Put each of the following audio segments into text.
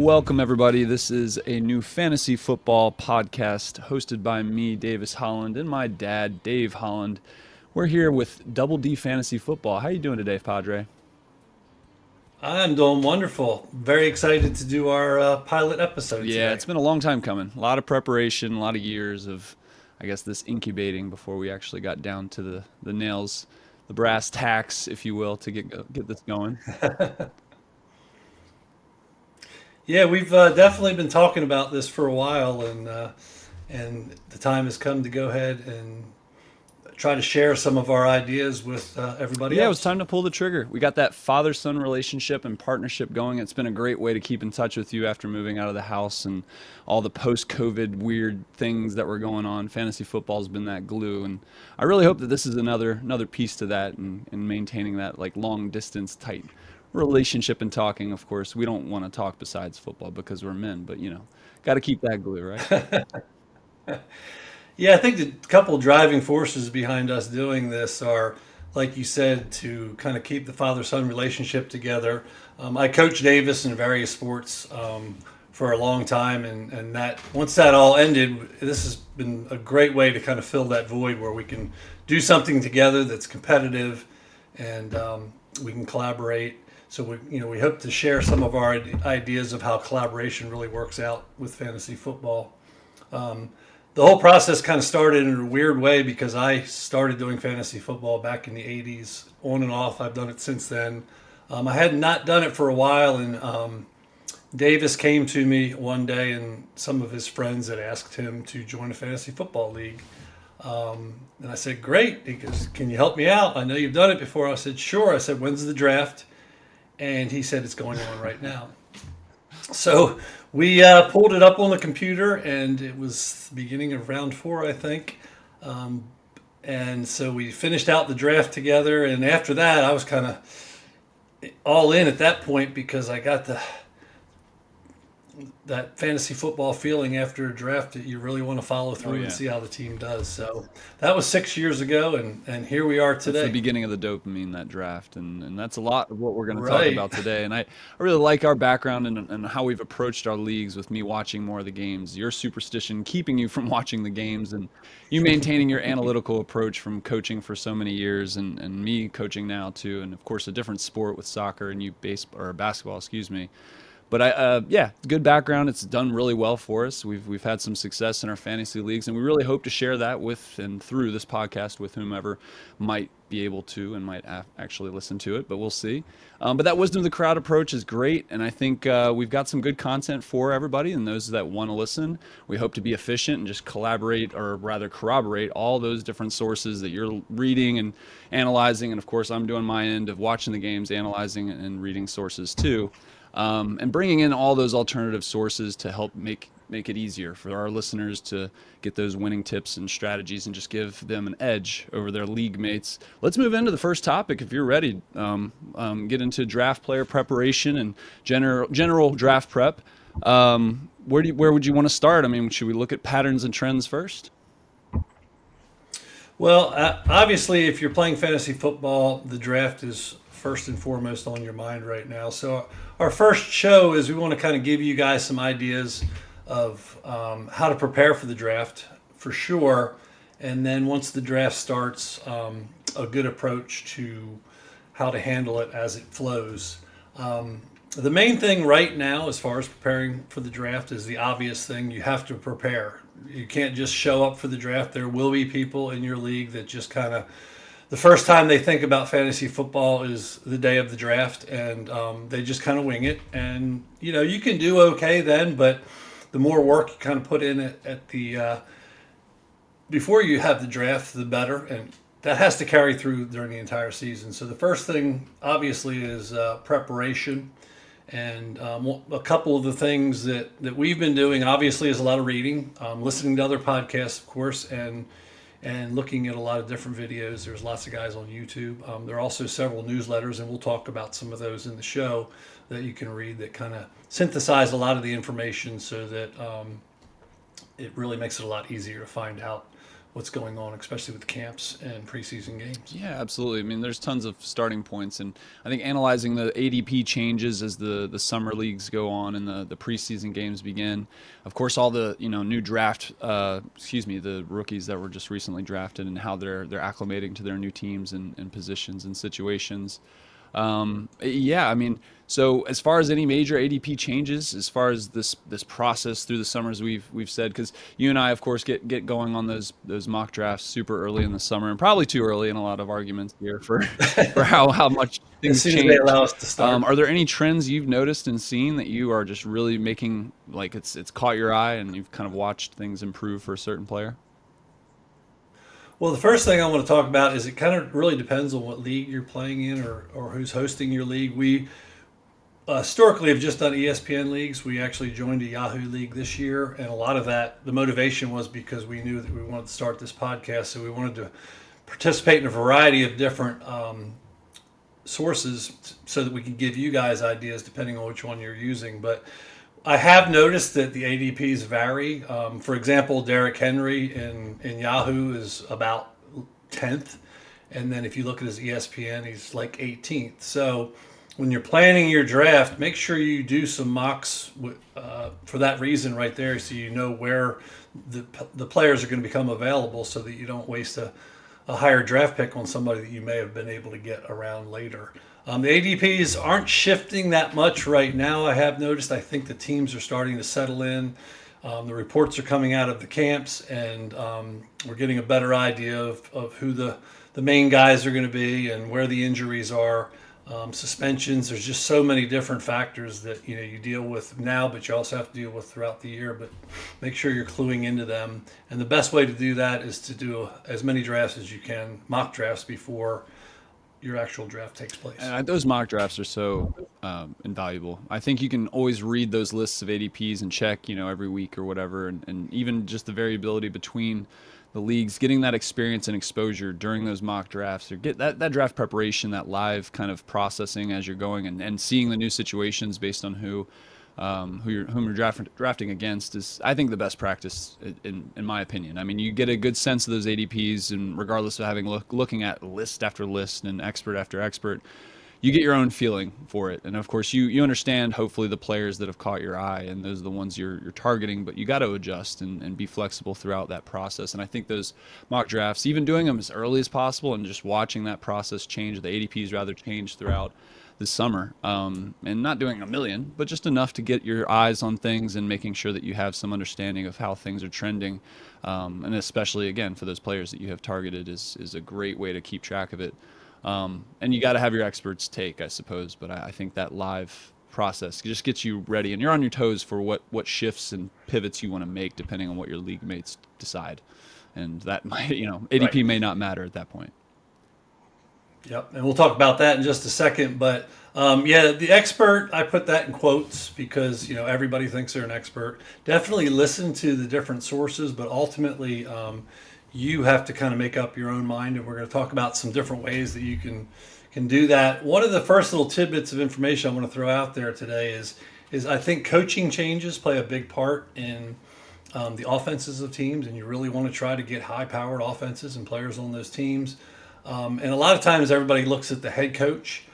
Welcome, everybody. This is a new fantasy football podcast hosted by me, Davis Holland, and my dad, Dave Holland. We're here with Double D Fantasy Football. How you doing today, Padre? I'm doing wonderful. Very excited to do our pilot episode Yeah, today. it's been a long time coming. A lot of preparation, a lot of years of, I guess, this incubating before we actually got down to the nails, the brass tacks, if you will, to get this going. Yeah, we've definitely been talking about this for a while, and the time has come to go ahead and try to share some of our ideas with everybody Yeah, it was else. time to pull the trigger. We got that father-son relationship and partnership going. It's been a great way to keep in touch with you after moving out of the house and all the post-COVID weird things that were going on. Fantasy football's been that glue, and I really hope that this is another piece to that and maintaining that like long distance tight relationship and talking. Of course, we don't want to talk besides football because we're men, but got to keep that glue, right? Yeah, I think the couple driving forces behind us doing this are, like you said, to kind of keep the father-son relationship together. I coached Davis in various sports for a long time, and that once that all ended, this has been a great way to kind of fill that void where we can do something together that's competitive, and we can collaborate. So we hope to share some of our ideas of how collaboration really works out with fantasy football. The whole process kind of started in a weird way because I started doing fantasy football back in the 80s, on and off. I've done it since then. I had not done it for a while, and Davis came to me one day, and some of his friends had asked him to join a fantasy football league. And I said, "Great." He goes, "Can you help me out? I know you've done it before." I said, "Sure." I said, "When's the draft?" And he said, "It's going on right now." So we pulled it up on the computer, and it was the beginning of round four, I think. And so we finished out the draft together. And after that, I was kind of all in at that point because I got that fantasy football feeling after a draft that you really want to follow Oh through and yeah. see how the team does. So that was 6 years ago, and here we are That's the today. beginning of the dopamine, that draft, and that's a lot of what we're going to talk Right. about today. And I really like our background and how we've approached our leagues with me watching more of the games, your superstition keeping you from watching the games, and you maintaining your analytical approach from coaching for so many years, and me coaching now too, and of course a different sport with soccer and you base or basketball, excuse me. But yeah, good background. It's done really well for us. We've had some success in our fantasy leagues, and we really hope to share that with and through this podcast with whomever might be able to and might actually listen to it. But we'll see. But that wisdom of the crowd approach is great, and I think we've got some good content for everybody and those that want to listen. We hope to be efficient and just collaborate, or rather corroborate all those different sources that you're reading and analyzing. And of course, I'm doing my end of watching the games, analyzing and reading sources too, and bringing in all those alternative sources to help make it easier for our listeners to get those winning tips and strategies and just give them an edge over their league mates. Let's move into the first topic if you're ready. Get into draft player preparation and general draft prep. Where would you want to start? I mean, should we look at patterns and trends first? Well, obviously, if you're playing fantasy football, the draft is first and foremost on your mind right now. So, our first show is we want to kind of give you guys some ideas of how to prepare for the draft for sure. And then once the draft starts, a good approach to how to handle it as it flows. The main thing right now, as far as preparing for the draft, is the obvious thing. You have to prepare. You can't just show up for the draft. There will be people in your league that just kind of, the first time they think about fantasy football is the day of the draft, and they just kind of wing it. And, you can do okay then, but the more work you kind of put in at the, before you have the draft, the better. And that has to carry through during the entire season. So the first thing, obviously, is preparation. And a couple of the things that we've been doing, obviously, is a lot of reading, listening to other podcasts, of course, and looking at a lot of different videos. There's lots of guys on YouTube. There are also several newsletters, and we'll talk about some of those in the show that you can read that kind of synthesize a lot of the information so that it really makes it a lot easier to find out what's going on, especially with camps and preseason games. Yeah, absolutely. I mean, there's tons of starting points, and I think analyzing the ADP changes as the summer leagues go on and the preseason games begin. Of course, all the new draft, the rookies that were just recently drafted and how they're acclimating to their new teams and positions and situations. Yeah, I mean, so as far as any major ADP changes, as far as this process through the summers, we've said, because you and I, of course, get going on those mock drafts super early in the summer, and probably too early in a lot of arguments here for for how much As things soon as they change. allow us to start. Are there any trends you've noticed and seen that you are just really making, like, it's caught your eye and you've kind of watched things improve for a certain player? Well, the first thing I want to talk about is it kind of really depends on what league you're playing in or who's hosting your league. We historically have just done ESPN leagues. We actually joined a Yahoo league this year, and a lot of that, the motivation was because we knew that we wanted to start this podcast, so we wanted to participate in a variety of different sources so that we can give you guys ideas depending on which one you're using. But I have noticed that the ADPs vary. For example, Derrick Henry in Yahoo is about 10th. And then if you look at his ESPN, he's like 18th. So when you're planning your draft, make sure you do some mocks for that reason right there, so you know where the players are going to become available, so that you don't waste a higher draft pick on somebody that you may have been able to get around later. The ADPs aren't shifting that much right now, I have noticed. I think the teams are starting to settle in. The reports are coming out of the camps, and we're getting a better idea of who the main guys are going to be and where the injuries are. Suspensions, there's just so many different factors that you deal with now, but you also have to deal with throughout the year. But make sure you're cluing into them, and the best way to do that is to do as many drafts as you can, mock drafts, before your actual draft takes place. And those mock drafts are so invaluable. I think you can always read those lists of ADPs and check, every week or whatever, and even just the variability between the leagues, getting that experience and exposure during those mock drafts, or get that draft preparation, that live kind of processing as you're going, and seeing the new situations based on whom you're drafting against is, I think, the best practice in my opinion. I mean, you get a good sense of those ADPs, and regardless of having looking at list after list and expert after expert, you get your own feeling for it. And of course, you understand hopefully the players that have caught your eye, and those are the ones you're targeting. But you got to adjust and be flexible throughout that process. And I think those mock drafts, even doing them as early as possible and just watching that process change, the ADPs rather change throughout this summer, and not doing a million, but just enough to get your eyes on things and making sure that you have some understanding of how things are trending, and especially again for those players that you have targeted is a great way to keep track of it. And you got to have your experts take, I suppose, but I think that live process just gets you ready, and you're on your toes for what shifts and pivots you want to make depending on what your league mates decide, and that might Right. ADP may not matter at that point. Yep, and we'll talk about that in just a second. But yeah, the expert, I put that in quotes because everybody thinks they're an expert. Definitely listen to the different sources, but ultimately you have to kind of make up your own mind. And we're going to talk about some different ways that you can do that. One of the first little tidbits of information I want to throw out there today is I think coaching changes play a big part in the offenses of teams, and you really want to try to get high-powered offenses and players on those teams. And a lot of times everybody looks at the head coach.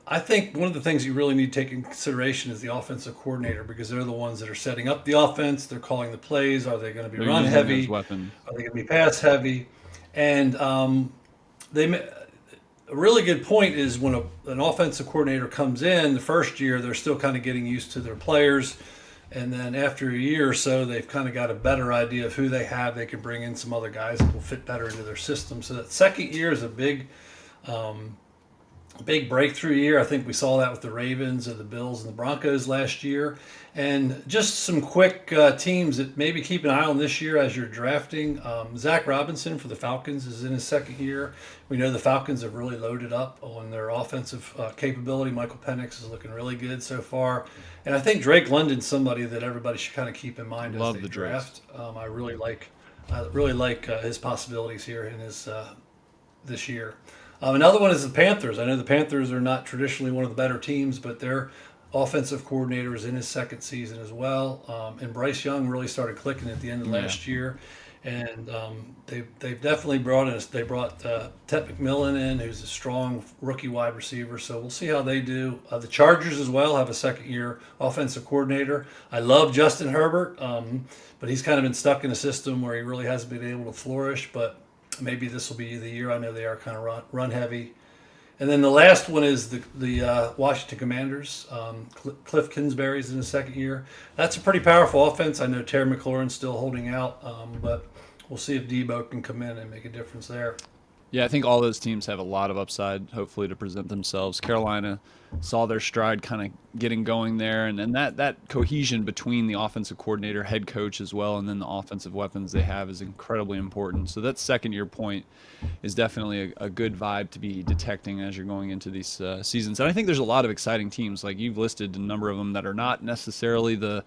I think one of the things you really need to take in consideration is the offensive coordinator, because they're the ones that are setting up the offense. They're calling the plays. Are they going to be They're run using those heavy? weapons. Are they going to be pass heavy? And a really good point is when an offensive coordinator comes in the first year, they're still kind of getting used to their players. And then after a year or so, they've kind of got a better idea of who they have. They can bring in some other guys that will fit better into their system. So that second year is a big breakthrough year. I think we saw that with the Ravens and the Bills and the Broncos last year. And just some quick teams that maybe keep an eye on this year as you're drafting. Zach Robinson for the Falcons is in his second year. We know the Falcons have really loaded up on their offensive capability. Michael Penix is looking really good so far. And I think Drake London's somebody that everybody should kind of keep in mind as Love they the Drakes. draft. I really like his possibilities here in his this year. Another one is the Panthers. I know the Panthers are not traditionally one of the better teams, but their offensive coordinator is in his second season as well. And Bryce Young really started clicking at the end of Yeah. last year. and they've definitely brought us. They brought Ted McMillan in, who's a strong rookie wide receiver. So we'll see how they do. The Chargers as well have a second year offensive coordinator. I love Justin Herbert, but he's kind of been stuck in a system where he really hasn't been able to flourish. But maybe this will be the year. I know they are kind of run heavy. And then the last one is the Washington Commanders. Cliff Kingsbury's in his second year. That's a pretty powerful offense. I know Terry McLaurin's still holding out, but we'll see if Debo can come in and make a difference there. Yeah, I think all those teams have a lot of upside, hopefully, to present themselves. Carolina saw their stride kind of getting going there, and that cohesion between the offensive coordinator, head coach as well, and then the offensive weapons they have is incredibly important. So that second year point is definitely a good vibe to be detecting as you're going into these seasons. And I think there's a lot of exciting teams, like you've listed a number of them that are not necessarily the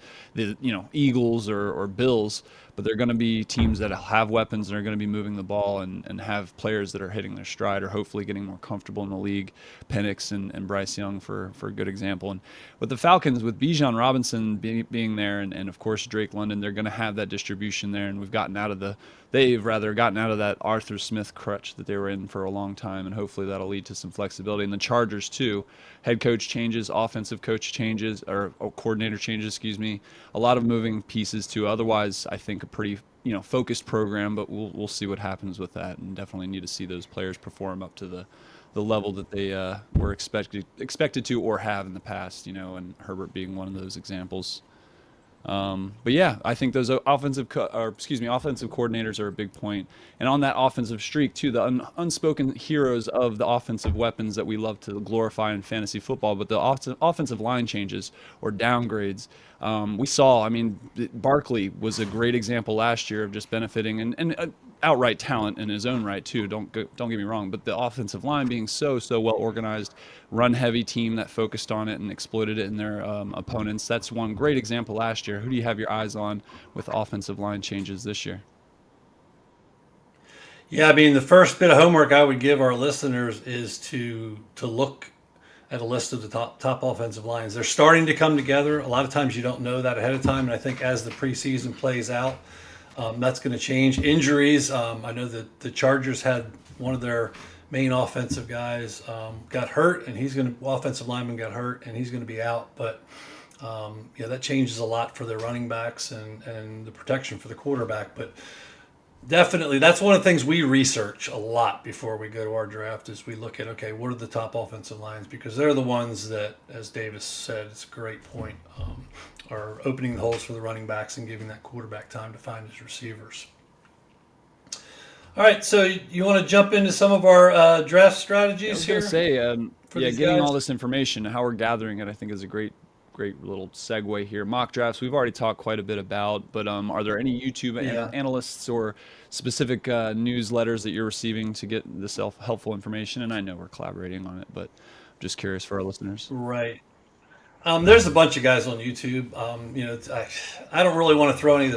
Eagles or Bills, but they're going to be teams that have weapons and are going to be moving the ball and have players that are hitting their stride or hopefully getting more comfortable in the league. Penix and Bryce Young for a good example. And with the Falcons, with Bijan Robinson being there and of course Drake London, they're going to have that distribution there. And they've rather gotten out of that Arthur Smith crutch that they were in for a long time, and hopefully that'll lead to some flexibility. And the Chargers too, head coach changes, offensive coach changes, or coordinator changes, excuse me, a lot of moving pieces too. Otherwise, I think a pretty focused program, but we'll see what happens with that, and definitely need to see those players perform up to the level that they were expected to or have in the past. And Herbert being one of those examples. But yeah, I think those offensive coordinators are a big point. And on that offensive streak too, the unspoken heroes of the offensive weapons that we love to glorify in fantasy football, but the offensive line changes or downgrades. We saw, I mean, Barkley was a great example last year of just benefiting and outright talent in his own right too. Don't get me wrong, but the offensive line being so well organized, run heavy team that focused on it and exploited it in their opponents. That's one great example last year. Who do you have your eyes on with offensive line changes this year? Yeah, I mean, the first bit of homework I would give our listeners is to look at a list of the top offensive lines. They're starting to come together. A lot of times you don't know that ahead of time, and I think as the preseason plays out, that's going to change. Injuries. I know that the Chargers had one of their main offensive guys got hurt, and offensive lineman got hurt, and he's going to be out. But yeah, that changes a lot for their running backs and the protection for the quarterback. But definitely, that's one of the things we research a lot before we go to our draft is we look at, okay, what are the top offensive lines? Because they're the ones that, as Davis said, it's a great point, are opening the holes for the running backs and giving that quarterback time to find his receivers. All right, so you want to jump into some of our draft strategies here? I was going to say, getting guys? all this information, how we're gathering it, I think is a great little segue here. Mock drafts, we've already talked quite a bit about, but are there any YouTube analysts or specific newsletters that you're receiving to get this helpful information? And I know we're collaborating on it, but I'm just curious for our listeners. Right. There's a bunch of guys on YouTube. I don't really want to throw any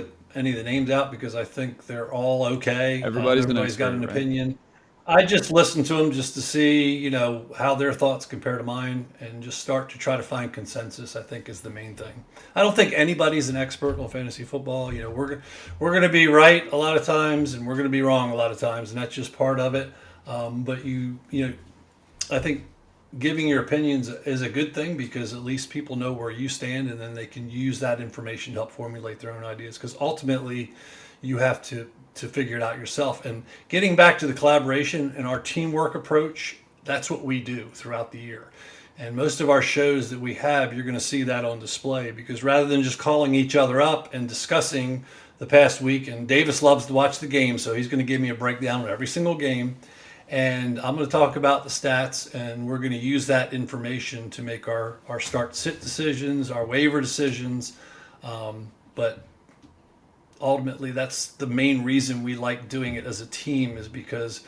of the names out because I think they're all okay. Everybody's got an opinion. I just listen to them just to see, how their thoughts compare to mine, and just start to try to find consensus. I think is the main thing. I don't think anybody's an expert on fantasy football. We're going to be right a lot of times, and we're going to be wrong a lot of times, and that's just part of it. But I think giving your opinions is a good thing because at least people know where you stand, and then they can use that information to help formulate their own ideas. Because ultimately, you have to figure it out yourself. And getting back to the collaboration and our teamwork approach, that's what we do throughout the year. And most of our shows that we have, you're going to see that on display because rather than just calling each other up and discussing the past week, and Davis loves to watch the game, so he's going to give me a breakdown of every single game. And I'm going to talk about the stats, and we're going to use that information to make our start-sit decisions, our waiver decisions. But ultimately, that's the main reason we like doing it as a team is because,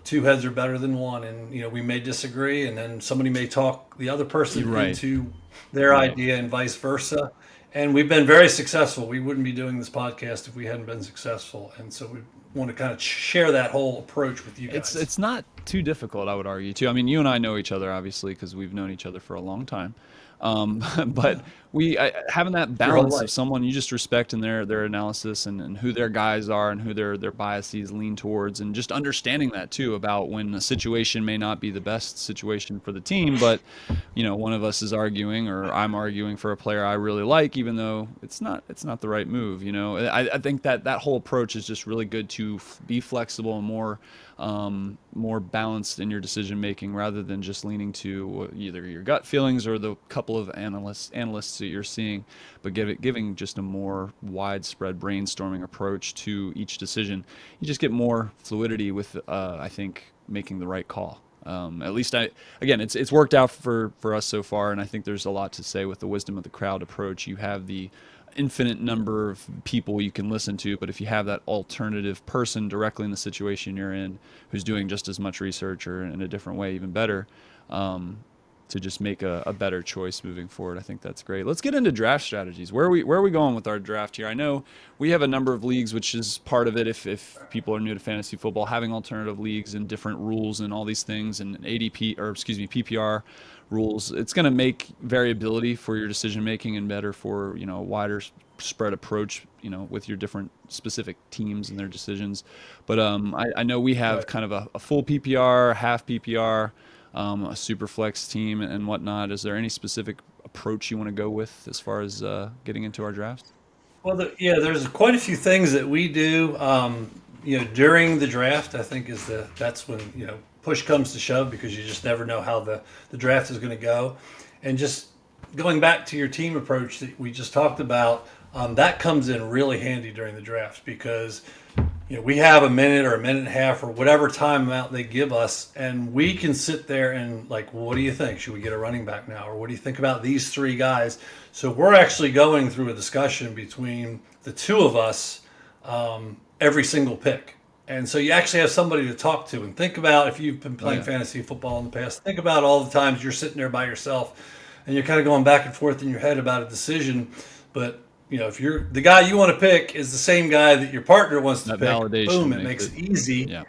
two heads are better than one. And, we may disagree, and then somebody may talk the other person into their idea and vice versa. And we've been very successful. We wouldn't be doing this podcast if we hadn't been successful. And so we want to kind of share that whole approach with you guys. It's not too difficult, I would argue, too. I mean, you and I know each other, obviously, because we've known each other for a long time. But having that Your whole balance of life. someone you just respect in their analysis and who their guys are and who their biases lean towards, and just understanding that too about when a situation may not be the best situation for the team, but one of us is arguing or I'm arguing for a player I really like, even though it's not the right move. I think that whole approach is just really good to be flexible and more balanced in your decision making, rather than just leaning to either your gut feelings or the couple of analysts that you're seeing, but giving just a more widespread brainstorming approach to each decision. You just get more fluidity with, I think, making the right call. At least again, it's worked out for us so far, and I think there's a lot to say with the wisdom of the crowd approach. You have the infinite number of people you can listen to, but if you have that alternative person directly in the situation you're in, who's doing just as much research or in a different way, even better, um, to just make a better choice moving forward. I think that's great. Let's get into draft strategies. Where are we going with our draft here? I know we have a number of leagues, which is part of it. If people are new to fantasy football, having alternative leagues and different rules and all these things, and ADP, or excuse me, PPR rules, it's going to make variability for your decision making and better for a wider spread approach, with your different specific teams and their decisions. But I know we have Right. kind of a full PPR, half PPR, a super flex team and whatnot. Is there any specific approach you want to go with as far as getting into our drafts? Well, yeah, there's quite a few things that we do. During the draft, I think that's when push comes to shove, because you just never know how the draft is going to go. And just going back to your team approach that we just talked about, that comes in really handy during the draft, because we have a minute or a minute and a half or whatever time amount they give us, and we can sit there and, like, well, what do you think? Should we get a running back now? Or what do you think about these three guys? So we're actually going through a discussion between the two of us, every single pick. And so you actually have somebody to talk to and think about. If you've been Oh playing yeah. fantasy football in the past, think about all the times you're sitting there by yourself and you're kind of going back and forth in your head about a decision. But if you're the guy you want to pick is the same guy that your partner wants to That pick, boom, validation it makes makes it. it easy. Yeah.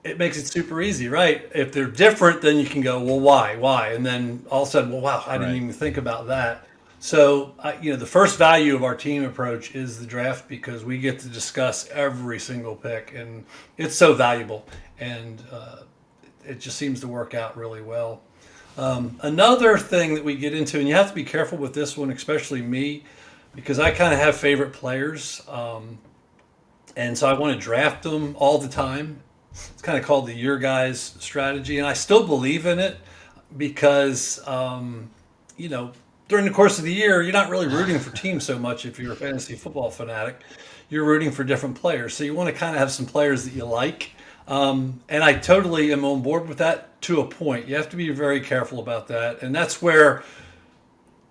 It makes it super easy, right? If they're different, then you can go, well, why? And then all of a sudden, well, wow, I didn't Right. even think about that. So, the first value of our team approach is the draft, because we get to discuss every single pick, and it's so valuable, and it just seems to work out really well. Another thing that we get into, and you have to be careful with this one, especially me, because I kind of have favorite players, and so I want to draft them all the time. It's kind of called the your guys strategy, and I still believe in it, because you know during the course of the year you're not really rooting for teams so much. If you're a fantasy football fanatic, you're rooting for different players, so you want to kind of have some players that you like. And I totally am on board with that to a point. You have to be very careful about that, and that's where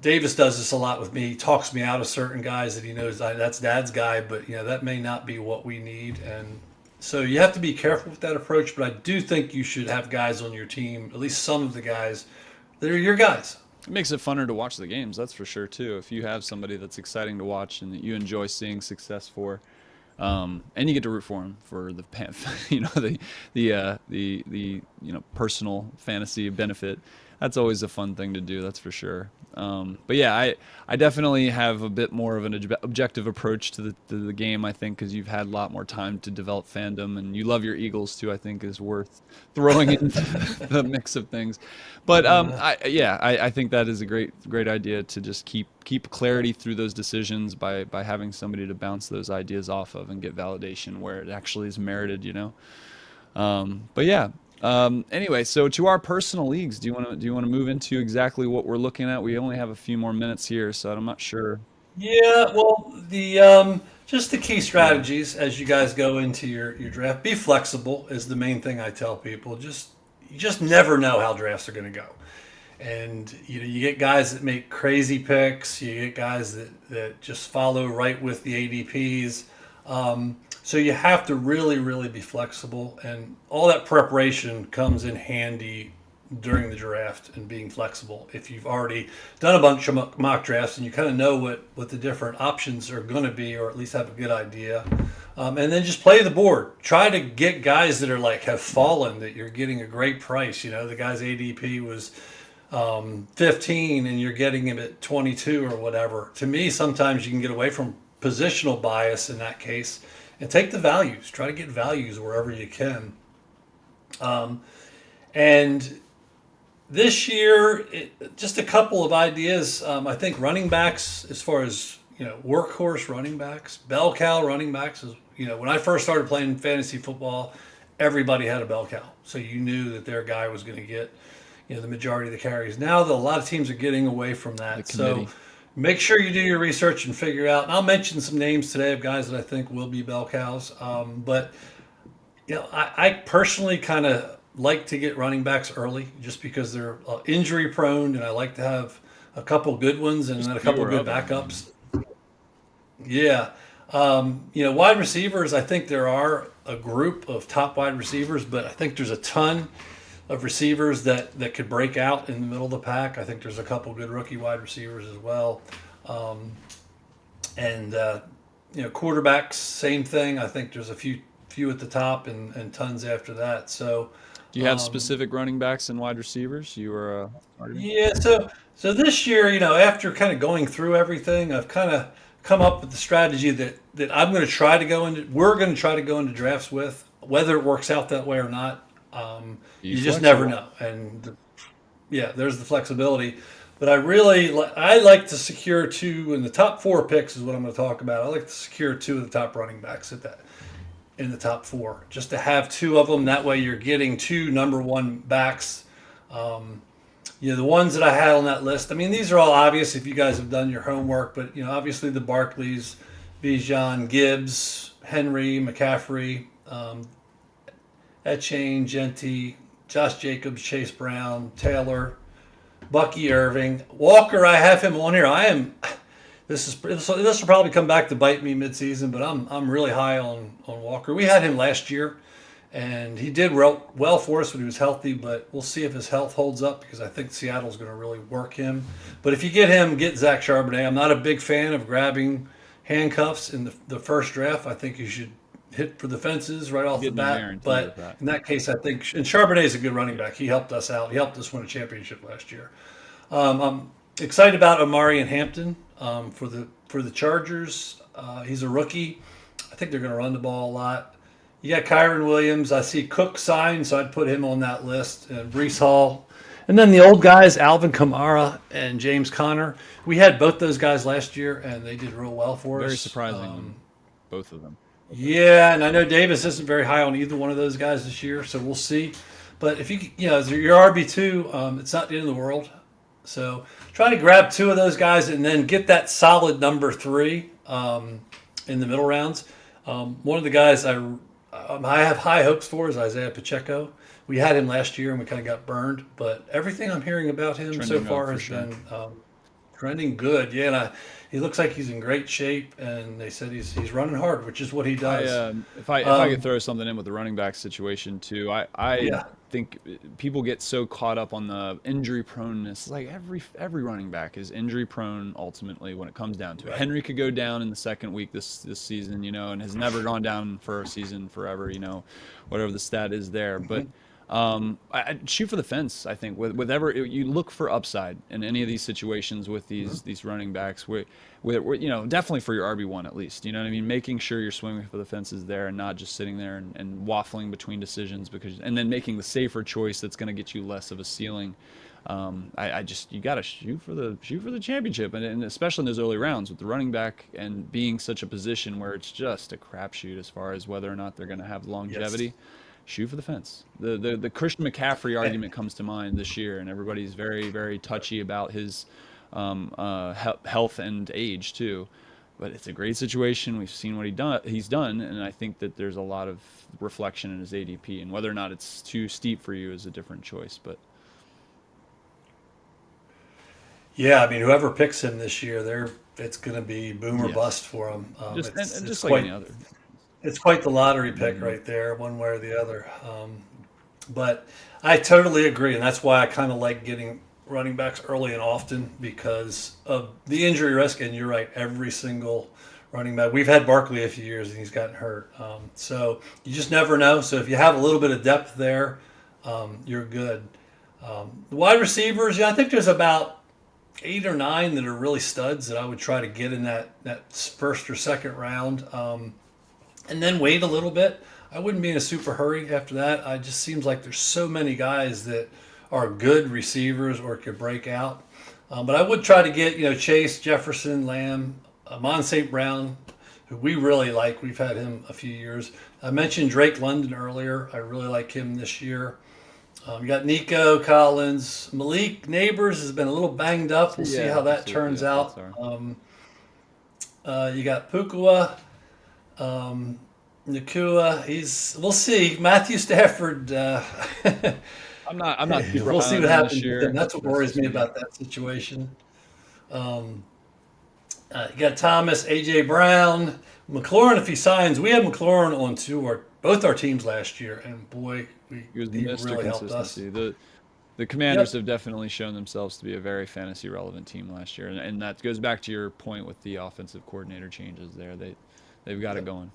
Davis does this a lot with me. He talks me out of certain guys that he knows that's Dad's guy, but that may not be what we need. And so you have to be careful with that approach. But I do think you should have guys on your team, at least some of the guys that are your guys. It makes it funner to watch the games, that's for sure too. If you have somebody that's exciting to watch and that you enjoy seeing success for, and you get to root for them for the the personal fantasy benefit. That's always a fun thing to do. That's for sure. But yeah, I definitely have a bit more of an objective approach to the game. I think because you've had a lot more time to develop fandom, and you love your Eagles too. I think is worth throwing into the mix of things. But I think that is a great idea to just keep clarity through those decisions by having somebody to bounce those ideas off of and get validation where it actually is merited. But yeah. Anyway, so to our personal leagues, do you want to move into exactly what we're looking at? We only have a few more minutes here, so I'm not sure. Yeah, well, the just the key Yeah. strategies as you guys go into your draft. Be flexible is the main thing I tell people. You just never know how drafts are going to go. And you get guys that make crazy picks. You get guys that just follow right with the ADPs. So you have to really, really be flexible, and all that preparation comes in handy during the draft and being flexible. If you've already done a bunch of mock drafts and you kind of know what the different options are going to be, or at least have a good idea, and then just play the board. Try to get guys that are like have fallen, that you're getting a great price. The guy's ADP was 15 and you're getting him at 22 or whatever. To me, sometimes you can get away from positional bias in that case and take the values. Try to get values wherever you can. And this year, just a couple of ideas. I think running backs, as far as workhorse running backs, bell cow running backs. Is when I first started playing fantasy football, everybody had a bell cow, so you knew that their guy was going to get the majority of the carries. Now that a lot of teams are getting away from that, so make sure you do your research and figure out. And I'll mention some names today of guys that I think will be bell cows. But I personally kind of like to get running backs early just because they're injury prone, and I like to have a couple good ones and then a couple good backups. Yeah. Wide receivers, I think there are a group of top wide receivers, but I think there's a ton of receivers that could break out in the middle of the pack. I think there's a couple good rookie wide receivers as well. And quarterbacks, same thing. I think there's a few at the top and tons after that. So Do you have specific running backs and wide receivers you were targeting? yeah, so this year, after kind of going through everything, I've kind of come up with the strategy that I'm going to try to go into. We're going to try to go into drafts with, whether it works out that way or not. You just never know, and there's the flexibility. But I like to secure two in the top four picks is what I'm going to talk about. I like to secure two of the top running backs in the top four, just to have two of them. That way, you're getting two number one backs. The ones that I had on that list. I mean, these are all obvious if you guys have done your homework. But obviously the Barkleys, Bijan, Gibbs, Henry, McCaffrey, Etienne, Genty, Josh Jacobs, Chase Brown, Taylor, Bucky Irving, Walker. I have him on here. This will probably come back to bite me midseason, but I'm really high on Walker. We had him last year, and he did well for us when he was healthy. But we'll see if his health holds up because I think Seattle's going to really work him. But if you get him, get Zach Charbonnet. I'm not a big fan of grabbing handcuffs in the first draft. I think you should hit for the fences right off the bat. But in that case, I think and Charbonnet is a good running back. He helped us out. He helped us win a championship last year. I'm excited about Amari and Hampton for the Chargers. He's a rookie. I think they're going to run the ball a lot. You got Kyron Williams. I see Cook signed, so I'd put him on that list. And Brees Hall. And then the old guys, Alvin Kamara and James Conner. We had both those guys last year, and they did real well for us. Very surprising, both of them. Yeah, and I know Davis isn't very high on either one of those guys this year, so we'll see. But if your RB2, it's not the end of the world. So try to grab two of those guys and then get that solid number 3 in the middle rounds. One of the guys I have high hopes for is Isaiah Pacheco. We had him last year and we kind of got burned, but everything I'm hearing about him so far has been trending good. Yeah, and he looks like he's in great shape, and they said he's running hard, which is what he does. If I could throw something in with the running back situation too, I think people get so caught up on the injury proneness. Like every running back is injury prone ultimately when it comes down to it. Right. Henry could go down in the second week this season, and has never gone down for a season forever, whatever the stat is there. But I shoot for the fence. I think with you look for upside in any of these situations with these running backs. With definitely for your RB1 at least. You know what I mean? Making sure you're swinging for the fences there and not just sitting there and waffling between decisions and then making the safer choice that's going to get you less of a ceiling. You got to shoot for the championship, and especially in those early rounds with the running back and being such a position where it's just a crapshoot as far as whether or not they're going to have longevity. Yes. Shoot for the fence. The Christian McCaffrey argument comes to mind this year, and everybody's very, very touchy about his health and age too. But it's a great situation. We've seen what he's done, and I think that there's a lot of reflection in his ADP, and whether or not it's too steep for you is a different choice. But yeah, I mean, whoever picks him this year, it's going to be boom or bust for him. Just like any other. It's quite the lottery pick right there, one way or the other. But I totally agree, and that's why I kind of like getting running backs early and often because of the injury risk. And you're right, every single running back. We've had Barkley a few years, and he's gotten hurt. So you just never know. So if you have a little bit of depth there, you're good. The wide receivers, yeah, I think there's about 8 or 9 that are really studs that I would try to get in that first or second round, and then wait a little bit. I wouldn't be in a super hurry after that. It just seems like there's so many guys that are good receivers or could break out. But I would try to get Chase, Jefferson, Lamb, Amon St. Brown, who we really like. We've had him a few years. I mentioned Drake London earlier. I really like him this year. You got Nico Collins. Malik Neighbors has been a little banged up. We'll see how that turns out. You got Pukua, Nakua. We'll see. Matthew Stafford. I'm not super We'll high see on what him happens this with year. him. That's what worries me about that situation. You got Thomas, AJ Brown, McLaurin. If he signs, we had McLaurin on both our teams last year, and boy, He was he Mr. really helped us. Consistency. The Commanders Yep. have definitely shown themselves to be a very fantasy relevant team last year, and that goes back to your point with the offensive coordinator changes there. They've got it going.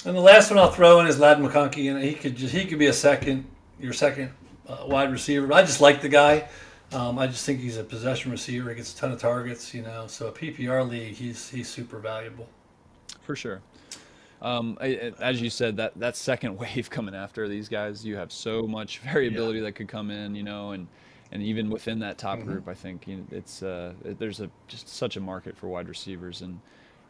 And the last one I'll throw in is Lad McConkey, and he could be your second wide receiver. But I just like the guy. I just think he's a possession receiver. He gets a ton of targets, So a PPR league, he's super valuable. For sure. As you said, that second wave coming after these guys, you have so much Yeah. variability that could come in, and even within that top hmm group, I think there's just such a market for wide receivers, and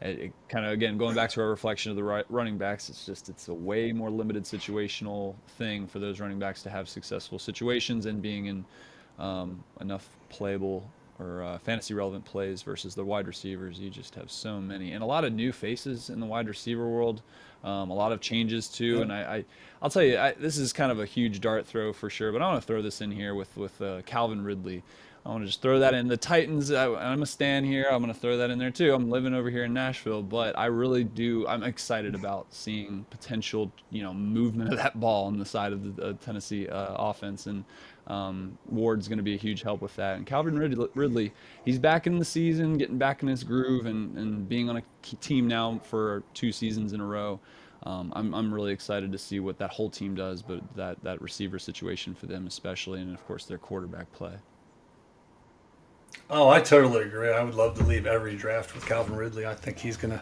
it kind of again going back to our reflection of the running backs, it's a way more limited situational thing for those running backs to have successful situations and being in enough playable or fantasy relevant plays versus the wide receivers. You just have so many and a lot of new faces in the wide receiver world. A lot of changes too, and Yep. I'll tell you, this is kind of a huge dart throw for sure. But I want to throw this in here with Calvin Ridley. I want to just throw that in. The Titans, I'm a stan here. I'm going to throw that in there too. I'm living over here in Nashville, but I really do. I'm excited about seeing potential, movement of that ball on the side of the Tennessee offense, and Ward's going to be a huge help with that. And Calvin Ridley, he's back in the season, getting back in his groove, and being on a team now for 2 seasons in a row. I'm really excited to see what that whole team does, but that receiver situation for them especially, and of course their quarterback play. Oh, I totally agree. I would love to leave every draft with Calvin Ridley. I think he's gonna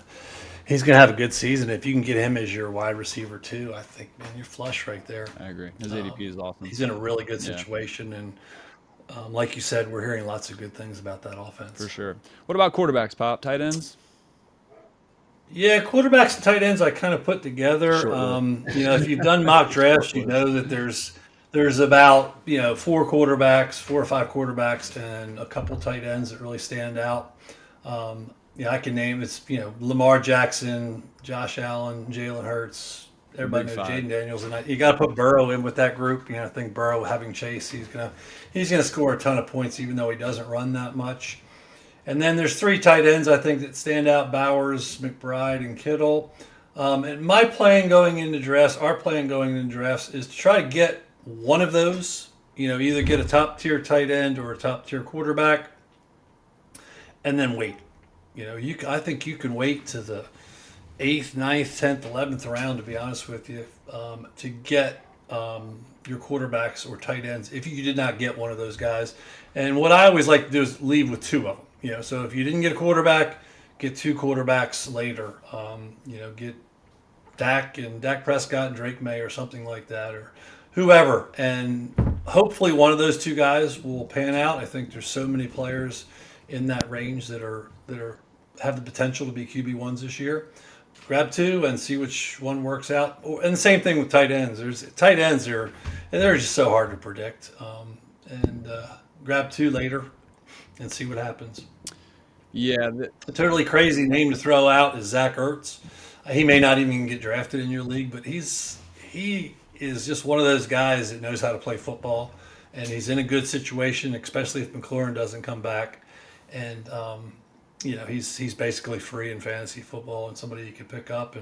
have a good season. If you can get him as your wide receiver too, I think man, you're flush right there. I agree. His ADP is awesome. He's in a really good Yeah, situation, and like you said, we're hearing lots of good things about that for offense. sure. What about quarterbacks, Pop? Tight ends? Yeah, quarterbacks and tight ends I kind of put together. Short list. If you've done mock drafts, Short you list. know that there's about 4 or 5 quarterbacks, and a couple tight ends that really stand out. I can name it's Lamar Jackson, Josh Allen, Jalen Hurts. The big Everybody knows five. Jaden Daniels, and you got to put Burrow in with that group. I think Burrow having Chase, he's gonna score a ton of points, even though he doesn't run that much. And then there's 3 tight ends I think that stand out: Bowers, McBride, and Kittle. And our plan going into drafts is to try to get one of those. Either get a top tier tight end or a top tier quarterback, and then wait. I think you can wait to the eighth, ninth, 10th, 11th round, to be honest with you, to get your quarterbacks or tight ends if you did not get one of those guys. And what I always like to do is leave with 2 of them. So if you didn't get a quarterback, get 2 quarterbacks later. Get Dak Prescott and Drake May or something like that, or whoever. And hopefully one of those 2 guys will pan out. I think there's so many players in that range that have the potential to be QB1s this year. Grab 2 and see which one works out. And the same thing with tight ends. There's tight ends they're just so hard to predict. And grab 2 later and see what happens. Yeah, A totally crazy name to throw out is Zach Ertz. He may not even get drafted in your league, but he is just one of those guys that knows how to play football, and he's in a good situation, especially if McLaurin doesn't come back. And he's basically free in fantasy football and somebody you can pick up,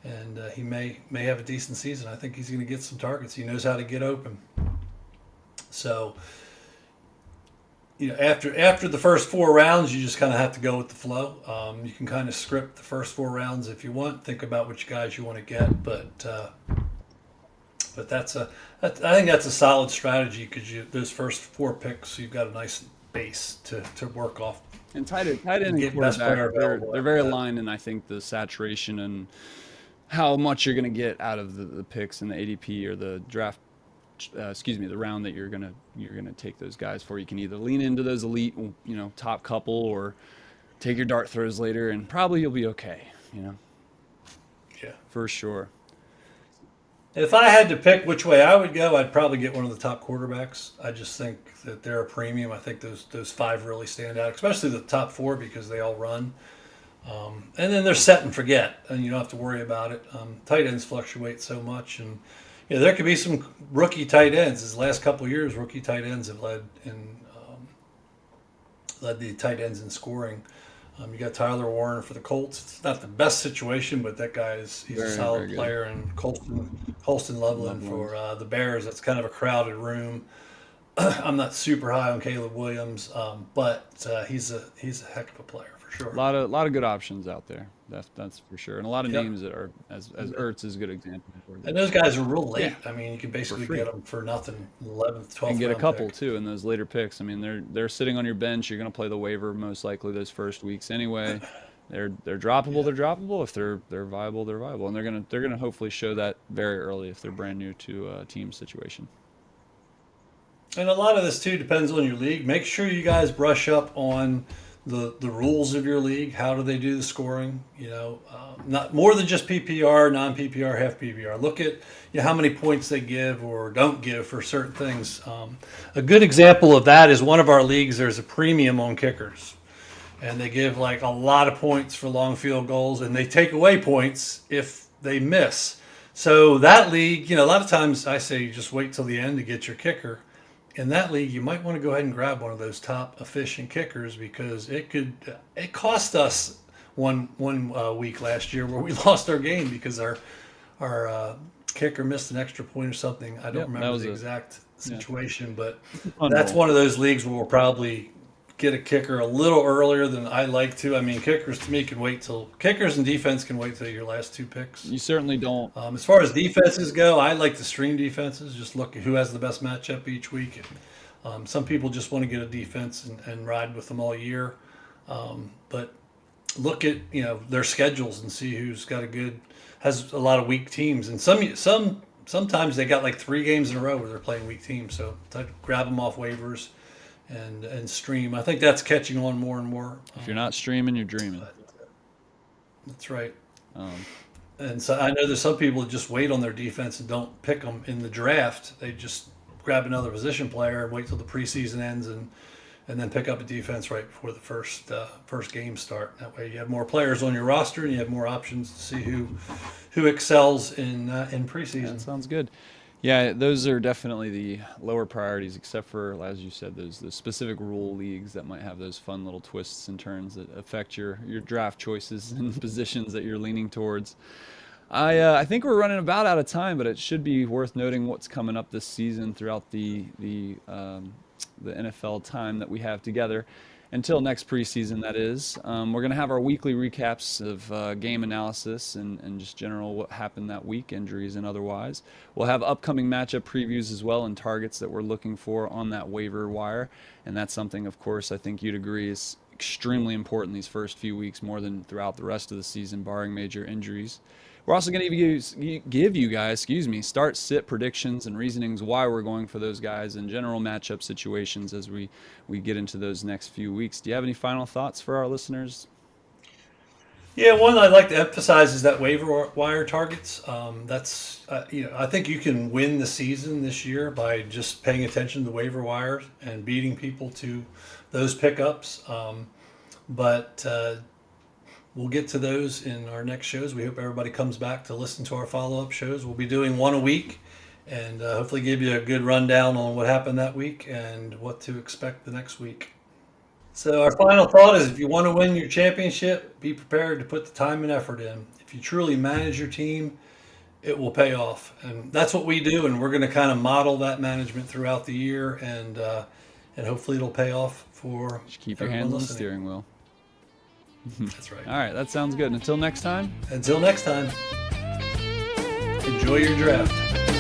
and he may have a decent season. I think he's going to get some targets. He knows how to get open. So after the first 4 rounds, you just kind of have to go with the flow. You can kind of script the first 4 rounds if you want. Think about which guys you want to get, but But I think that's a solid strategy because those first 4 picks, you've got a nice base to work off. And tight end and Get best player quarterback, they're available they're after very that. aligned in I think the saturation and how much you're going to get out of the picks in the ADP or the draft. The round that you're gonna take those guys for. You can either lean into those elite, top couple, or take your dart throws later, and probably you'll be okay. Yeah. For sure. If I had to pick which way I would go, I'd probably get one of the top quarterbacks. I just think that they're a premium. I think those 5 really stand out, especially the top 4 because they all run. And then they're set and forget, and you don't have to worry about it. Tight ends fluctuate so much, and there could be some rookie tight ends. These last couple of years, rookie tight ends have led the tight ends in scoring. You got Tyler Warren for the Colts. It's not the best situation, but that guy he's Very, a solid very good. player. And Colston Loveland for the Bears. That's kind of a crowded room. I'm not super high on Caleb Williams, but he's a heck of a player for sure. A lot of good options out there. That's for sure, and a lot of Yep. names that are as Ertz is a good example. And those guys are real late. Yeah. I mean, you can basically free. get them for nothing, 11th, 12th. And get a round couple pick. too in those later picks. I mean, they're sitting on your bench. You're going to play the waiver most likely those first weeks anyway. They're droppable. Yeah. They're droppable. If they're viable, they're viable, and they're gonna hopefully show that very early if they're brand new to a team situation. And a lot of this too depends on your league. Make sure you guys brush up on the rules of your league. How do they do the scoring? Not more than just PPR, non PPR, half PPR. Look at how many points they give or don't give for certain things. A good example of that is one of our leagues. There's a premium on kickers, and they give like a lot of points for long field goals, and they take away points if they miss. So that league, a lot of times I say you just wait till the end to get your kicker. In that league, you might want to go ahead and grab one of those top efficient kickers because it cost us one week last year where we lost our game because our kicker missed an extra point or something. I don't Yep, that remember was the a exact situation, but fun that's roll. one of those leagues where we'll probably get a kicker a little earlier than I like to. I mean, kickers to me kickers and defense can wait till your last 2 picks. You certainly don't. As far as defenses go, I like to stream defenses. Just look at who has the best matchup each week. Some people just want to get a defense and ride with them all year. But look at their schedules and see who's has a lot of weak teams. And sometimes they got like 3 games in a row where they're playing weak teams. So grab them off waivers and stream. I think that's catching on more and more. If you're not streaming, you're dreaming. That's right. Um, And so I know there's some people that just wait on their defense and don't pick them in the draft. They just grab another position player and wait till the preseason ends and then pick up a defense right before the first game start. That way you have more players on your roster and you have more options to see who excels in preseason. That sounds good. Yeah, those are definitely the lower priorities, except for, as you said, those specific rule leagues that might have those fun little twists and turns that affect your draft choices and positions that you're leaning towards. I think we're running about out of time, but it should be worth noting what's coming up this season throughout the NFL time that we have together. Until next preseason, that is. We're going to have our weekly recaps of game analysis and just general what happened that week, injuries and otherwise. We'll have upcoming matchup previews as well and targets that we're looking for on that waiver wire. And that's something, of course, I think you'd agree is extremely important these first few weeks more than throughout the rest of the season, barring major injuries. We're also going to give you guys, start sit predictions and reasonings why we're going for those guys in general matchup situations as we get into those next few weeks. Do you have any final thoughts for our listeners? Yeah, one I'd like to emphasize is that waiver wire targets. That's I think you can win the season this year by just paying attention to the waiver wires and beating people to those pickups. But we'll get to those in our next shows. We hope everybody comes back to listen to our follow-up shows. We'll be doing one a week and hopefully give you a good rundown on what happened that week and what to expect the next week. So our final thought is if you want to win your championship, be prepared to put the time and effort in. If you truly manage your team, it will pay off. And that's what we do, and we're going to kind of model that management throughout the year, and hopefully it'll pay off for Just keep your everyone hands on the listening. steering wheel. That's right. All right, that sounds good. Until next time. Until next time, enjoy your draft.